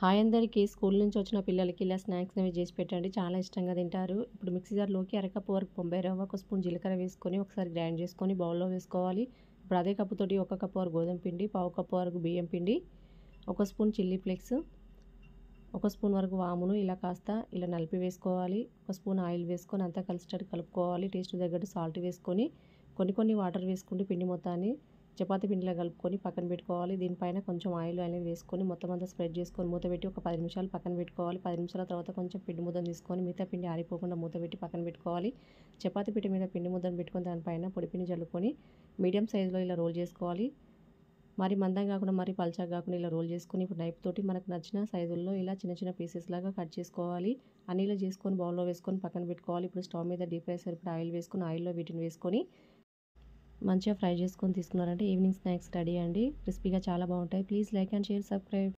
Hi అందరికీ. School నుంచి వచ్చిన పిల్లలకి ఇలా స్నాక్స్ అనేవి చేసి పెట్టండి. చాలా ఇష్టంగా తింటారు. ఇప్పుడు మిక్సీ జార్‌లోకి అరకప్పు వరకు బొంబాయి రవ్వ, ఒక స్పూన్ జీలకర్ర వేసుకొని ఒకసారి గ్రైండ్ చేసుకొని బౌల్‌లో వేసుకోవాలి. ఇప్పుడు అదే కప్పుతోటి ఒక కప్పు వరకు గోధుమ పిండి, పావు కప్పు వరకు బియ్యం పిండి, ఒక స్పూన్ చిల్లీ ఫ్లేక్స్, ఒక స్పూన్ వరకు వామును ఇలా కాస్త ఇలా నలిపి వేసుకోవాలి. ఒక స్పూన్ ఆయిల్ వేసుకొని అంతా కలిసేటట్టు కలుపుకోవాలి. టేస్ట్‌కి తగ్గట్టు సాల్ట్ వేసుకొని కొన్ని వాటర్ వేసుకుంటూ పిండి మొత్తాన్ని చపాతీ పిండిలా కలుపుకొని పక్కన పెట్టుకోవాలి. దీనిపైన కొంచెం ఆయిల్ అనేది వేసుకొని మొత్తం అంతా స్ప్రెడ్ చేసుకొని మూత పెట్టి ఒక 10 నిమిషాలు పక్కన పెట్టుకోవాలి. 10 నిమిషాల తర్వాత కొంచెం పిండి ముద్దను తీసుకొని మిగతా పిండి ఆరిపోకుండా మూత పెట్టి పక్కన పెట్టుకోవాలి. చపాతీ పీట మీద పిండి ముద్దను పెట్టుకొని దానిపైన పొడి పిండి జల్లుకొని మీడియం సైజులో ఇలా రోల్ చేసుకోవాలి. మరి మందం కాకుండా మరి పల్చగా కాకుండా ఇలా రోల్ చేసుకొని ఇప్పుడు నైఫ్ తోటి మనకు నచ్చిన సైజుల్లో ఇలా చిన్న చిన్న పీసెస్ లాగా కట్ చేసుకోవాలి. అన్నీ ఇలా చేసుకొని బౌల్‌లో వేసుకొని పక్కన పెట్టుకోవాలి. ఇప్పుడు స్టవ్ మీద డీప్ ఫ్రై సరిపడా ఆయిల్ వేసుకొని ఆయిల్‌లో వీటిని వేసుకొని మంచిగా ఫ్రై చేసుకొని తీసుకున్నారంటే ఈవినింగ్ స్నాక్స్ రెడీ అండి. క్రిస్పీగా చాలా బాగుంటాయి. Please like and share, subscribe.